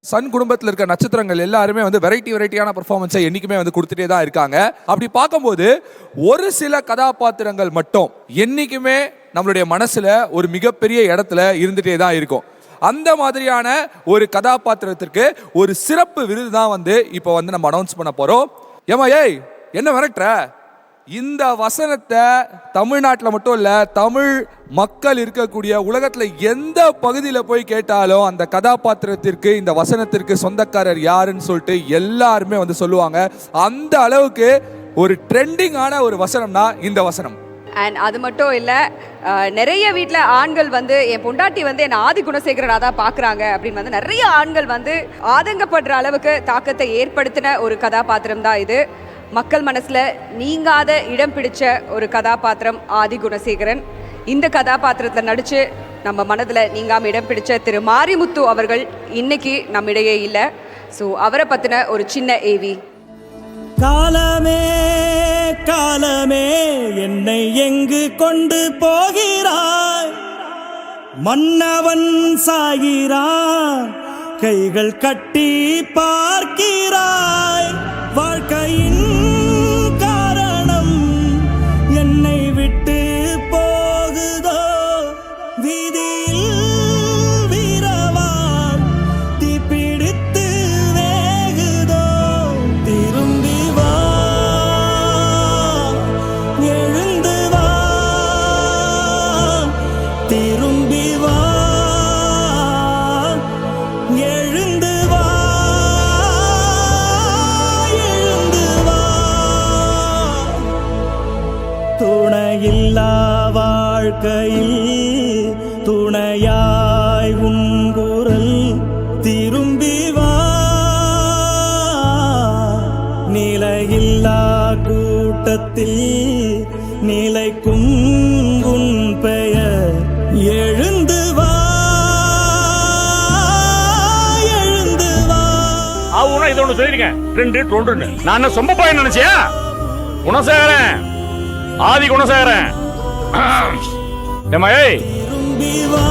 Sun குடும்பத்தில் இருக்க நட்சத்திரங்கள் எல்லாருமே வந்து வெரைட்டியான பெர்ஃபார்மன்ஸை என்னைக்குமே வந்து கொடுத்துட்டே தான் இருக்காங்க. அப்படி பார்க்கும்போது ஒரு சில கதாபாத்திரங்கள் மட்டும் என்னைக்குமே நம்மளுடைய மனசுல ஒரு மிகப்பெரிய இடத்துல இருந்துட்டே தான் இருக்கும். அந்த மாதிரியான ஒரு கதாபாத்திரத்திற்கு ஒரு சிறப்பு விருது தான் வந்து இப்போ வந்து நம்ம அனௌன்ஸ் பண்ண போறோம். ஏமா ஏய் என்ன விரட்டுற? இந்த வசனத்தை தமிழ்நாட்டில் மட்டும் இல்ல, தமிழ் மக்கள் இருக்கக்கூடிய உலகத்துல எந்த பகுதியில போய் கேட்டாலும் அந்த கதாபாத்திரத்திற்கு இந்த வசனத்திற்கு சொந்தக்காரர் யாருன்னு சொல்லிட்டு எல்லாருமே வந்து சொல்லுவாங்க. அந்த அளவுக்கு ஒரு ட்ரெண்டிங்கான ஒரு வசனம்னா இந்த வசனம். அண்ட் அது மட்டும் இல்லை, நிறைய வீட்டில் ஆண்கள் வந்து என் பொண்டாட்டி வந்து என்னை ஆதி குணசேகரனாக தான் பார்க்குறாங்க அப்படின்னு வந்து நிறைய ஆண்கள் வந்து ஆதங்கப்படுற அளவுக்கு தாக்கத்தை ஏற்படுத்தின ஒரு கதாபாத்திரம் தான் இது. மக்கள் மனசில் நீங்காத இடம் பிடிச்ச ஒரு கதாபாத்திரம் ஆதி குணசேகரன். இந்த கதாபாத்திரத்தில் நடித்து நம்ம மனதில் நீங்காமல் இடம் பிடிச்ச திரு மாரிமுத்து அவர்கள் இன்னைக்கு நம்மிடையே இல்லை. ஸோ அவரை பற்றின ஒரு சின்ன ஏவி. காலமே காலமே என்னை எங்கு கொண்டு போகிறாய்? மன்னவன் சாகிறான், கைகள் கட்டி பார்க்கிறாய். வாழ்க்கையின் காரணம் என்னை விட்டு போகுதோ? வீதியில் வீரவான் தீப்பிடித்து வேகுதோ? திரும்பி வா, எழுந்து வா, திரும்பி வா, எழுந்து வா, எழுந்து வா. துணையில்லா வாழ்க்கையில் துணையாய் உன் குரல் திரும்பி வா. நிலையில்லா கூட்டத்தில் நிலைக்கும் உன் பெயர். எழுந்து வா, எழுந்து வா. ஆவுனா இது ஒண்ணு சொல்லிருக்கேன், 2 2 நான் என்ன சொம்ப பையன் நினைச்சியா? குணசேகரன், ஆதி குணசேகரன். ஏமா ஏய் திரும்பி வா.